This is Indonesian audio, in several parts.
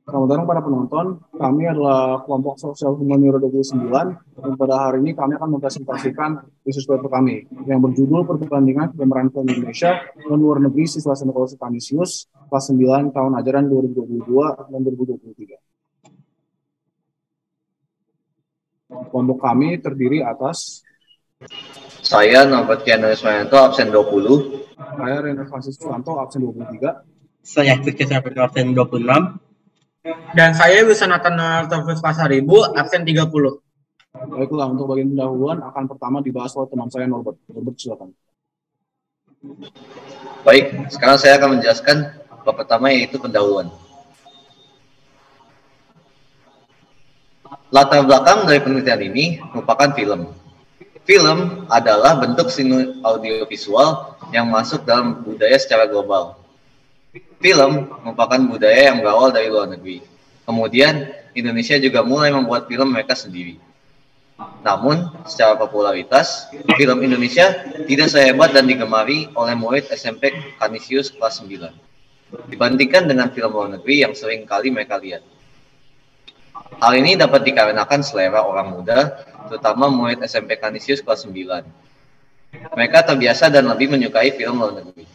Selamat datang para penonton. Kami adalah kelompok sosial humaniora 29 dan pada hari ini kami akan mempresentasikan research paper kami yang berjudul Perbandingan Pemeran Film Indonesia dan Luar Negeri Siswa Sekolah Kanisius kelas 9 tahun ajaran 2022 dan 2023. Kelompok kami terdiri atas Saya Norbert Kianus Mayanto, absen 20. saya Renner Francis Susanto, absen 23. Saya Fikri Sarapetro, absen 26. Dan saya Wisanatan Taufik Pasaribu, absen 30. Baiklah, untuk bagian pendahuluan akan pertama dibahas oleh teman saya Norbert. Norbert, silakan. Baik, sekarang saya akan menjelaskan bab pertama, yaitu pendahuluan. Latar belakang dari penelitian ini merupakan film. Film adalah bentuk seni audiovisual yang masuk dalam budaya secara global. Film merupakan budaya yang berawal dari luar negeri. Kemudian, Indonesia juga mulai membuat film mereka sendiri. Namun, secara popularitas, film Indonesia tidak sehebat dan digemari oleh murid SMP Kanisius kelas 9, dibandingkan dengan film luar negeri yang sering kali mereka lihat. Hal ini dapat dikarenakan selera orang muda, terutama murid SMP Kanisius kelas 9. Mereka terbiasa dan lebih menyukai film luar negeri.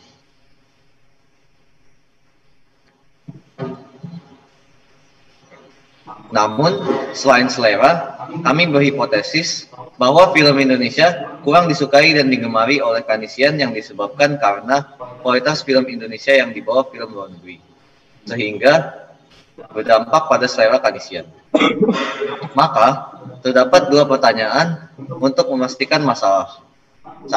Namun, selain selera, kami berhipotesis bahwa film Indonesia kurang disukai dan digemari oleh Kanisian yang disebabkan karena kualitas film Indonesia yang di bawah film luar negeri, sehingga berdampak pada selera Kanisian. Maka, terdapat dua pertanyaan untuk memastikan masalah. 1.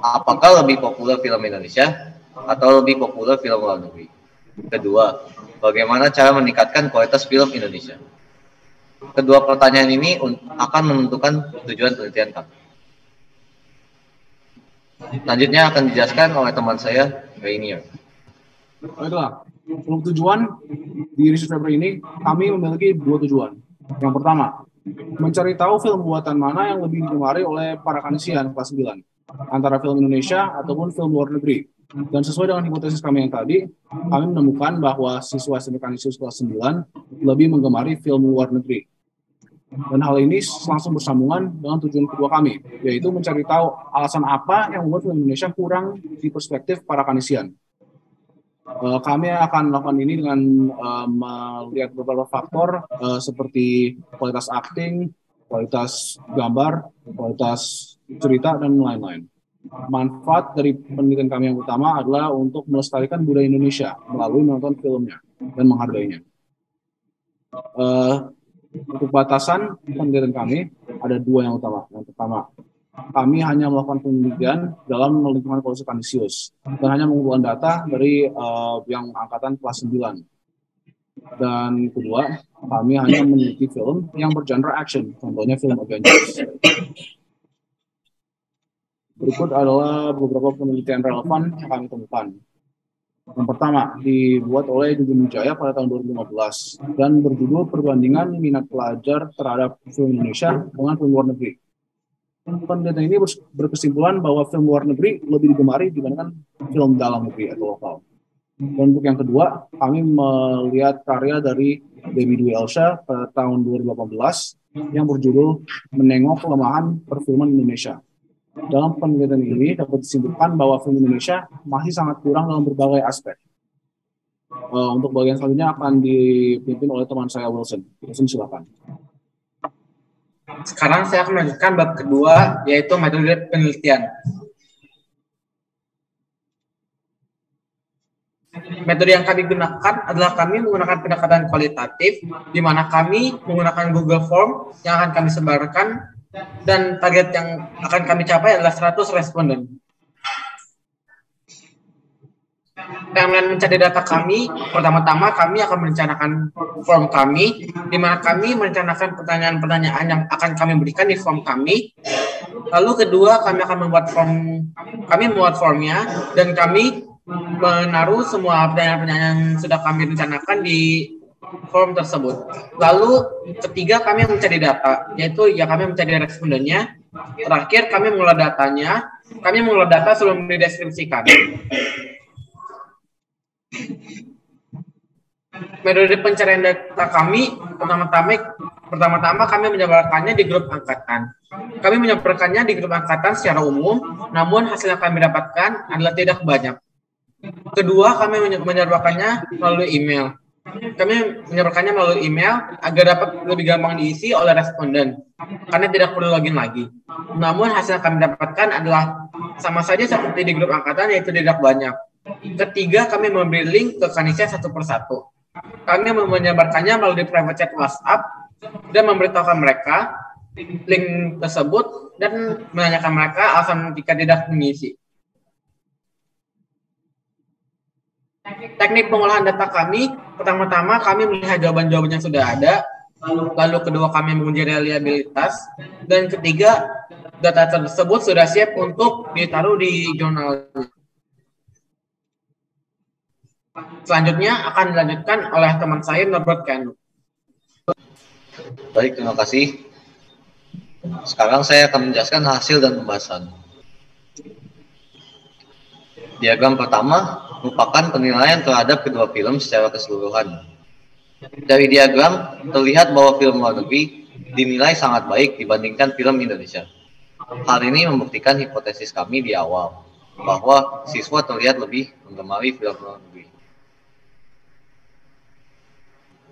Apakah lebih populer film Indonesia atau lebih populer film luar negeri? Kedua, bagaimana cara meningkatkan kualitas film Indonesia? Kedua pertanyaan ini akan menentukan tujuan penelitian kami. Selanjutnya akan dijelaskan oleh teman saya, Rainier. Baiklah, untuk tujuan di research paper ini, kami memiliki dua tujuan. Yang pertama, mencari tahu film buatan mana yang lebih digemari oleh para Kanisian kelas 9, antara film Indonesia ataupun film luar negeri. Dan sesuai dengan hipotesis kami yang tadi, kami menemukan bahwa siswa SMP Kanisius kelas 9 lebih menggemari film luar negeri. Dan hal ini langsung bersambungan dengan tujuan kedua kami, yaitu mencari tahu alasan apa yang membuat film Indonesia kurang di perspektif para Kanisian. Kami akan melakukan ini dengan melihat beberapa faktor seperti kualitas akting, kualitas gambar, kualitas cerita, dan lain-lain. Manfaat dari penelitian kami yang utama adalah untuk melestarikan budaya Indonesia melalui menonton filmnya dan menghargainya. Untuk batasan penelitian kami ada dua yang utama. Yang pertama, kami hanya melakukan penelitian dalam lingkungan Polisi Kanisius dan hanya mengumpulkan data dari yang angkatan kelas 9. Dan kedua, kami hanya meneliti film yang bergenre action, contohnya film Avengers. Berikut adalah beberapa penelitian relevan yang kami temukan. Yang pertama, dibuat oleh Dudun Wijaya pada tahun 2015 dan berjudul Perbandingan Minat Pelajar Terhadap Film Indonesia dengan Film Luar Negeri. Penelitian ini berkesimpulan bahwa film luar negeri lebih digemari dibandingkan film dalam negeri atau lokal. Dan untuk yang kedua, kami melihat karya dari Debbie Dwi Elsha pada tahun 2018 yang berjudul Menengok Kelemahan Perfilman Indonesia. Dalam penelitian ini dapat disimpulkan bahwa film Indonesia masih sangat kurang dalam berbagai aspek. Untuk bagian selanjutnya akan dipimpin oleh teman saya Wilson. Wilson, silakan. Sekarang saya akan melanjutkan bab kedua, yaitu metode penelitian. Metode yang kami gunakan adalah kami menggunakan pendekatan kualitatif, di mana kami menggunakan Google Form yang akan kami sebarkan, dan target yang akan kami capai adalah 100 responden. Dengan mencari data kami, pertama-tama kami akan merencanakan form kami, di mana kami merencanakan pertanyaan-pertanyaan yang akan kami berikan di form kami. Lalu kedua, kami akan membuat formnya, dan kami menaruh semua pertanyaan-pertanyaan yang sudah kami rencanakan di form tersebut. Lalu ketiga, kami mencari data, yaitu kami mencari respondennya. Terakhir, kami mengolah datanya. Kami mengolah data sebelum dideskripsikan. Metode pencarian data kami pertama-tama kami menyebarkannya di grup angkatan. Kami menyebarkannya di grup angkatan secara umum, namun hasil yang kami dapatkan adalah tidak banyak. Kedua, kami menyebarkannya melalui email. Kami menyebarkannya melalui email agar dapat lebih gampang diisi oleh responden, karena tidak perlu login lagi. Namun hasil yang kami dapatkan adalah sama saja seperti di grup angkatan, yaitu tidak banyak. Ketiga, kami memberi link ke Kanisia satu persatu. Kami menyebarkannya melalui private chat WhatsApp dan memberitahukan mereka link tersebut dan menanyakan mereka alasan jika tidak mengisi. Teknik pengolahan data kami, pertama-tama kami melihat jawaban-jawaban yang sudah ada, lalu kedua kami menguji reliabilitas, dan ketiga data tersebut sudah siap untuk ditaruh di jurnal. Selanjutnya akan dilanjutkan oleh teman saya, Norbert Kanu. Baik, terima kasih. Sekarang saya akan menjelaskan hasil dan pembahasan. Diagram pertama merupakan penilaian terhadap kedua film secara keseluruhan. Dari diagram, terlihat bahwa film luar negeri dinilai sangat baik dibandingkan film Indonesia. Hal ini membuktikan hipotesis kami di awal, bahwa siswa terlihat lebih menggemari film luar negeri.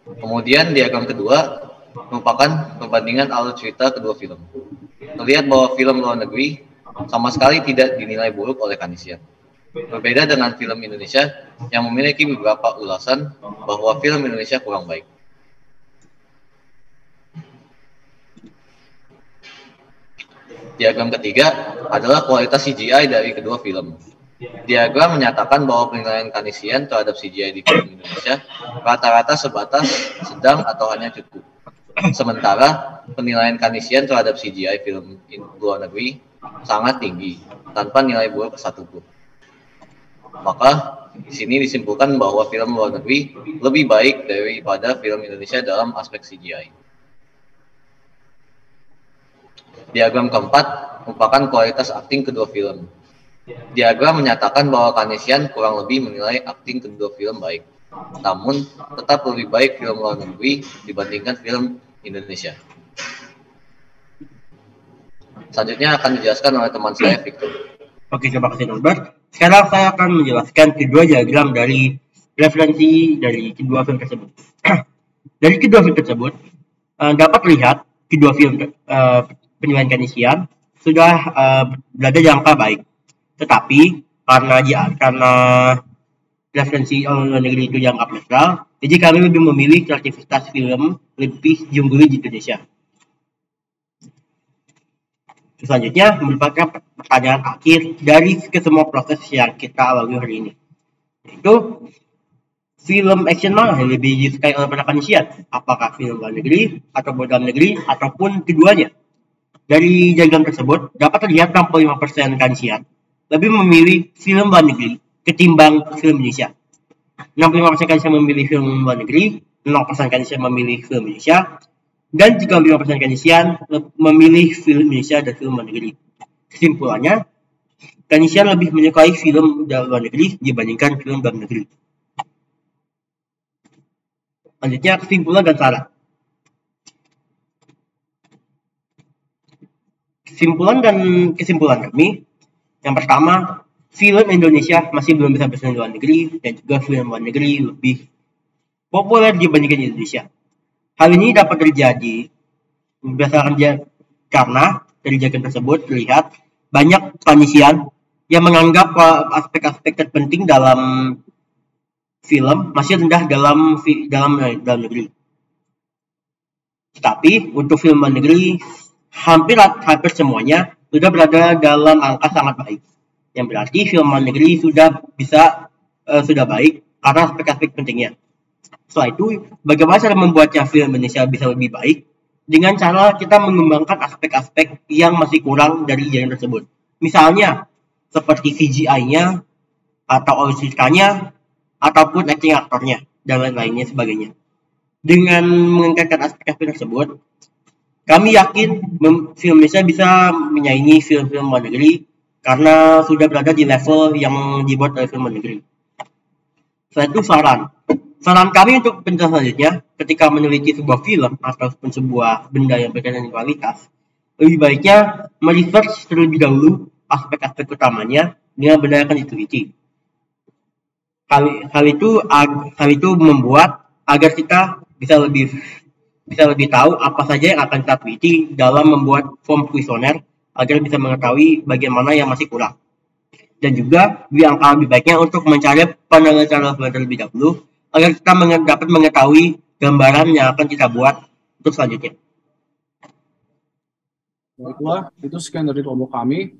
Kemudian diagram kedua merupakan perbandingan alur cerita kedua film. Terlihat bahwa film luar negeri sama sekali tidak dinilai buruk oleh Kanisia. Berbeda dengan film Indonesia yang memiliki beberapa ulasan bahwa film Indonesia kurang baik. Diagram ketiga adalah kualitas CGI dari kedua film. Diagram menyatakan bahwa penilaian Kanisian terhadap CGI di film Indonesia rata-rata sebatas, sedang, atau hanya cukup. Sementara penilaian Kanisian terhadap CGI film luar negeri sangat tinggi, tanpa nilai buruk satupun. Maka di sini disimpulkan bahwa film luar negeri lebih baik daripada film Indonesia dalam aspek CGI. Diagram keempat merupakan kualitas akting kedua film. Diagram menyatakan bahwa Kanisian kurang lebih menilai akting kedua film baik, namun tetap lebih baik film luar negeri dibandingkan film Indonesia. Selanjutnya akan dijelaskan oleh teman saya, Victor. Oke, terima kasih Norbert. Sekarang saya akan menjelaskan kedua diagram dari referensi dari kedua film tersebut. Dari kedua film tersebut, dapat lihat kedua film penilaian Kanisian sudah berada di angka baik. Tetapi karena referensi luar negeri itu dianggap netral, jadi kami lebih memilih kreativitas film lebih diungguli di Indonesia. Selanjutnya merupakan pertanyaan akhir dari semua proses yang kita lalui hari ini, yaitu film action mana yang lebih disukai oleh para Kanisian? Apakah film luar negeri atau dalam negeri ataupun keduanya? Dari diagram tersebut dapat terlihat 65% Kanisian lebih memilih film luar negeri ketimbang film Indonesia. 65% Kanisian memilih film luar negeri, 0% Kanisian memilih film Indonesia, dan 35% Kanisian memilih film Indonesia dan film luar negeri. Kesimpulannya, Kanisian lebih menyukai film luar negeri dibandingkan film dalam negeri. Selanjutnya, kesimpulan dan saran. Kesimpulan kami, yang pertama, film Indonesia masih belum bisa bersaing luar negeri, dan juga film luar negeri lebih populer dibandingkan Indonesia. Hal ini dapat terjadi berdasarkan karena dari diagram tersebut terlihat banyak Kanisian yang menganggap aspek-aspek terpenting dalam film masih rendah dalam negeri. Tetapi untuk film luar negeri hampir semuanya sudah berada dalam angka sangat baik. Yang berarti film luar negeri sudah baik karena aspek-aspek pentingnya. Setelah itu, bagaimana cara membuatnya film Indonesia bisa lebih baik? Dengan cara kita mengembangkan aspek-aspek yang masih kurang dari genre tersebut. Misalnya, seperti CGI-nya, atau alur ceritanya, ataupun acting aktornya, dan lain-lainnya sebagainya. Dengan meningkatkan aspek-aspek tersebut, kami yakin film Indonesia bisa menyaingi film-film luar negeri karena sudah berada di level yang dibuat oleh film luar negeri. Setelah itu saran. Saran kami untuk penjelasan selanjutnya, ketika meneliti sebuah film ataupun sebuah benda yang berkaitan dengan kualitas, lebih baiknya meresearch terlebih dahulu aspek-aspek utamanya dengan benda yang akan diteliti. Hal itu membuat agar kita bisa lebih tahu apa saja yang akan kita teliti dalam membuat form kuesioner agar bisa mengetahui bagian mana yang masih kurang. Dan juga lebih baiknya untuk mencari penelitian terlebih dahulu agar kita dapat mengetahui gambaran yang akan kita buat untuk selanjutnya. Baiklah, itu sekian dari kelompok kami.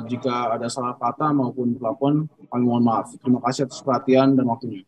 Jika ada salah kata maupun pelakon, kami mohon maaf. Terima kasih atas perhatian dan waktunya.